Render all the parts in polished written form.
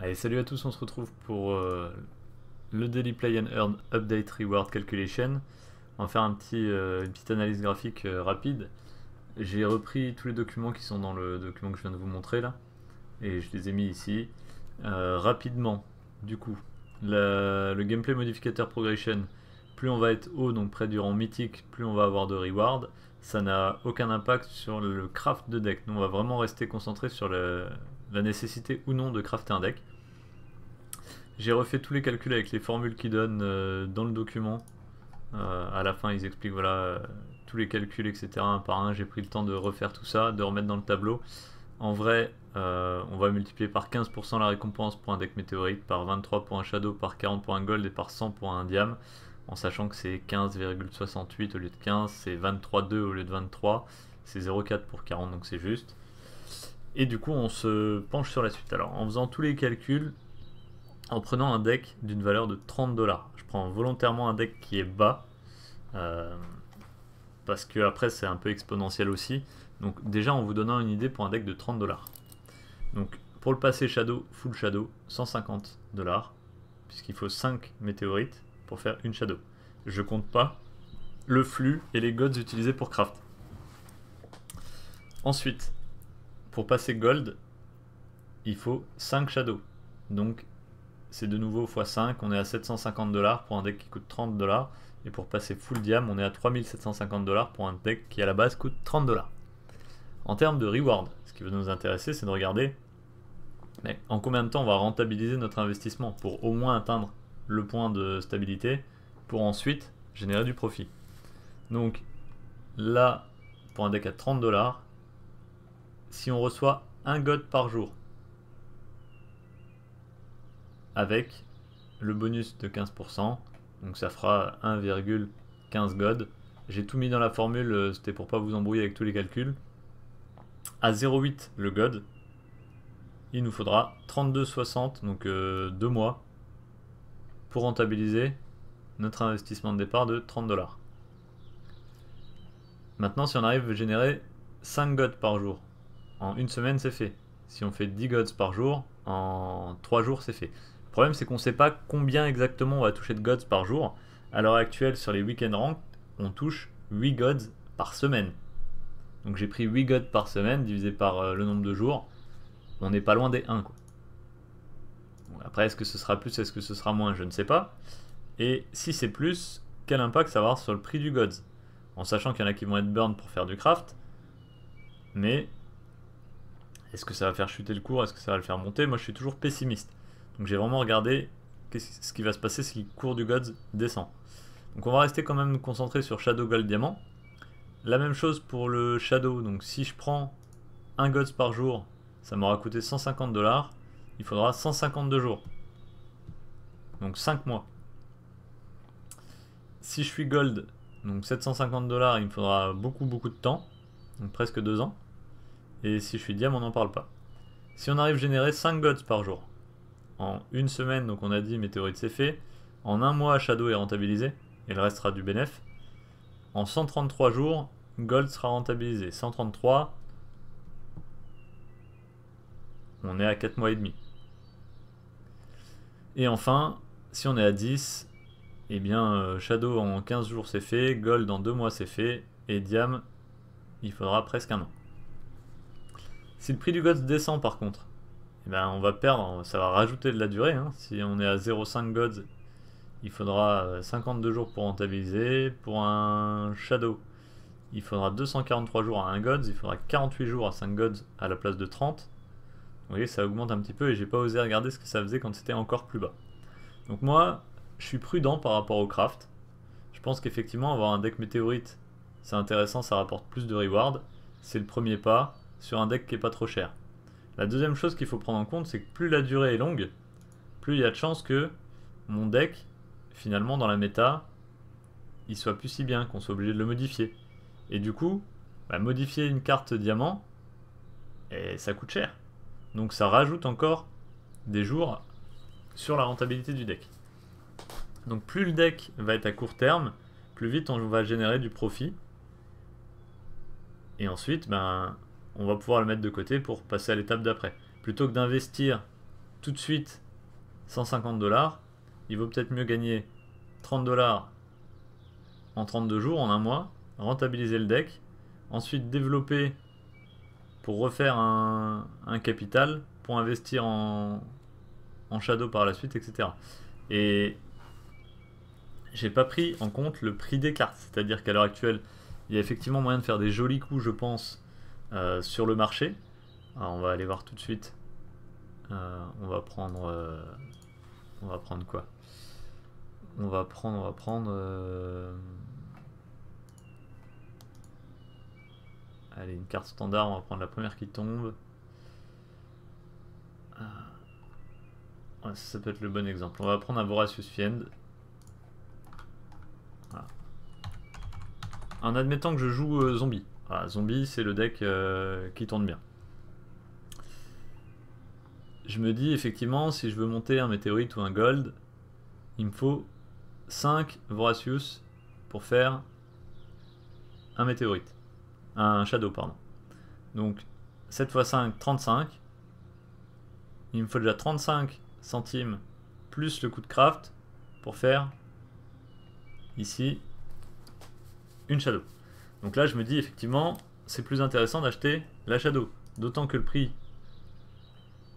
Allez, salut à tous, on se retrouve pour le Daily Play and Earn Update Reward Calculation. On va faire une petite analyse graphique rapide. J'ai repris tous les documents qui sont dans le document que je viens de vous montrer là, et je les ai mis ici. Rapidement, du coup, le Gameplay Modificator Progression, plus on va être haut, donc près du rang mythique, plus on va avoir de reward. Ça n'a aucun impact sur le craft de deck. Nous, on va vraiment rester concentré sur la nécessité ou non de crafter un deck. J'ai refait tous les calculs avec les formules qu'ils donnent dans le document. À la fin, ils expliquent voilà, tous les calculs, etc. un par un. J'ai pris le temps de refaire tout ça, de remettre dans le tableau. En vrai, on va multiplier par 15% la récompense pour un deck météorite, par 23 pour un shadow, par 40 pour un gold et par 100 pour un diam. En sachant que c'est 15,68 au lieu de 15, c'est 23,2 au lieu de 23, c'est 0,4 pour 40, donc c'est juste. Et du coup, on se penche sur la suite. Alors, en faisant tous les calculs, en prenant un deck d'une valeur de 30$. Je prends volontairement un deck qui est bas, euh, parce que après c'est un peu exponentiel aussi. Donc déjà en vous donnant une idée pour un deck de 30$. Donc pour le passer Shadow, full Shadow, 150$, puisqu'il faut 5 météorites pour faire une Shadow. Je compte pas le flux et les gods utilisés pour craft. Ensuite, pour passer Gold, il faut 5 Shadow. Donc c'est de nouveau x 5, on est à 750$ pour un deck qui coûte 30$. Et pour passer full diam, on est à 3750$ pour un deck qui à la base coûte 30$. En termes de reward, ce qui va nous intéresser, c'est de regarder en combien de temps on va rentabiliser notre investissement pour au moins atteindre le point de stabilité, pour ensuite générer du profit. Donc là, pour un deck à 30$, si on reçoit un god par jour, avec le bonus de 15%, donc ça fera 1,15 god. J'ai tout mis dans la formule, c'était pour pas vous embrouiller avec tous les calculs. À 0,8 le god, il nous faudra 32,60, donc 2 mois, pour rentabiliser notre investissement de départ de 30$. Maintenant, si on arrive à générer 5 gods par jour, en une semaine c'est fait. Si on fait 10 gods par jour, en 3 jours c'est fait. Le problème c'est qu'on ne sait pas combien exactement on va toucher de gods par jour. À l'heure actuelle sur les week-end ranked, on touche 8 gods par semaine. Donc j'ai pris 8 gods par semaine divisé par le nombre de jours. On n'est pas loin des 1 quoi. Bon, après est-ce que ce sera plus, est-ce que ce sera moins, je ne sais pas. Et si c'est plus, quel impact ça va avoir sur le prix du gods? En sachant qu'il y en a qui vont être burn pour faire du craft. Mais est-ce que ça va faire chuter le cours? Est-ce que ça va le faire monter? Moi je suis toujours pessimiste. Donc j'ai vraiment regardé ce qui va se passer si le cours du Gods descend. Donc on va rester quand même concentré sur Shadow, Gold, Diamant. La même chose pour le Shadow. Donc si je prends un Gods par jour, ça m'aura coûté 150$. Il faudra 152 jours. Donc 5 mois. Si je suis Gold, donc 750$, il me faudra beaucoup de temps. Donc presque 2 ans. Et si je suis Diam, on n'en parle pas. Si on arrive à générer 5 gods par jour, en une semaine, donc on a dit météorite c'est fait, en un mois Shadow est rentabilisé, et le reste sera du bénéf. En 133 jours, Gold sera rentabilisé. 133, on est à 4 mois et demi. Et enfin, si on est à 10, eh bien Shadow en 15 jours c'est fait, Gold en 2 mois c'est fait, et Diam, il faudra presque un an. Si le prix du Gods descend par contre, eh ben on va perdre, ça va rajouter de la durée. Hein. Si on est à 0,5 Gods, il faudra 52 jours pour rentabiliser. Pour un Shadow, il faudra 243 jours à 1 Gods, il faudra 48 jours à 5 Gods à la place de 30. Vous voyez, ça augmente un petit peu et j'ai pas osé regarder ce que ça faisait quand c'était encore plus bas. Donc moi, je suis prudent par rapport au craft. Je pense qu'effectivement, avoir un deck météorite, c'est intéressant, ça rapporte plus de reward. C'est le premier pas sur un deck qui est pas trop cher. La deuxième chose qu'il faut prendre en compte, c'est que plus la durée est longue, plus il y a de chances que mon deck, finalement dans la méta, il soit plus si bien, qu'on soit obligé de le modifier. Et du coup, modifier une carte diamant, et ça coûte cher. Donc ça rajoute encore des jours sur la rentabilité du deck. Donc plus le deck va être à court terme, plus vite on va générer du profit. Et ensuite, on va pouvoir le mettre de côté pour passer à l'étape d'après. Plutôt que d'investir tout de suite 150 $. Il vaut peut-être mieux gagner 30 $ en 32 jours, en un mois, rentabiliser le deck, ensuite développer pour refaire un capital, pour investir en shadow par la suite, etc. Et j'ai pas pris en compte le prix des cartes, c'est-à-dire qu'à l'heure actuelle, il y a effectivement moyen de faire des jolis coups, je pense, sur le marché. Alors on va aller voir tout de suite. On va prendre quoi? On va prendre allez, une carte standard, on va prendre la première qui tombe. Ouais, ça peut être le bon exemple. On va prendre un Voracious Fiend. Voilà. En admettant que je joue zombie. Voilà, zombie, c'est le deck qui tourne bien. Je me dis effectivement, si je veux monter un météorite ou un gold, il me faut 5 Voracious pour faire un météorite. Un shadow, pardon. Donc 7 x 5, 35. Il me faut déjà 35 centimes plus le coût de craft pour faire ici une shadow. Donc là je me dis effectivement c'est plus intéressant d'acheter la shadow. D'autant que le prix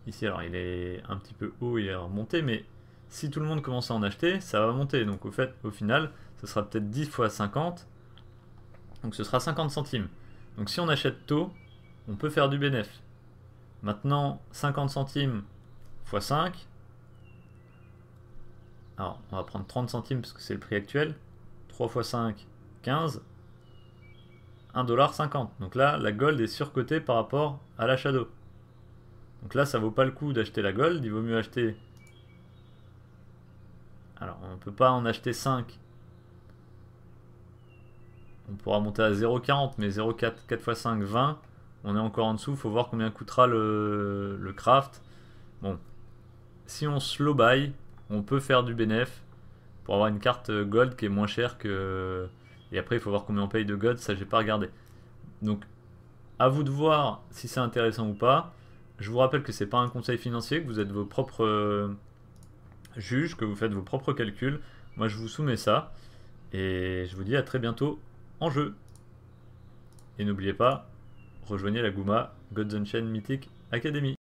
ici, alors il est un petit peu haut, il est remonté, mais si tout le monde commence à en acheter, ça va monter. Donc au final, ce sera peut-être 10 x 50. Donc ce sera 50 centimes. Donc si on achète tôt, on peut faire du bénéf. Maintenant, 50 centimes x 5. Alors, on va prendre 30 centimes parce que c'est le prix actuel. 3 x 5, 15. 1,50 $. Donc là, la gold est surcotée par rapport à la shadow. Donc là, ça vaut pas le coup d'acheter la gold. Il vaut mieux acheter... Alors, on ne peut pas en acheter 5. On pourra monter à 0,40, mais 0,4, 4 x 5, 20. On est encore en dessous. Il faut voir combien coûtera le craft. Bon. Si on slow buy, on peut faire du bénéf pour avoir une carte gold qui est moins chère que... Et après, il faut voir combien on paye de gold. Ça, j'ai pas regardé. Donc, à vous de voir si c'est intéressant ou pas. Je vous rappelle que c'est pas un conseil financier, que vous êtes vos propres juges, que vous faites vos propres calculs. Moi, je vous soumets ça. Et je vous dis à très bientôt en jeu. Et n'oubliez pas, rejoignez la Guma Gods Unchained Mythic Academy.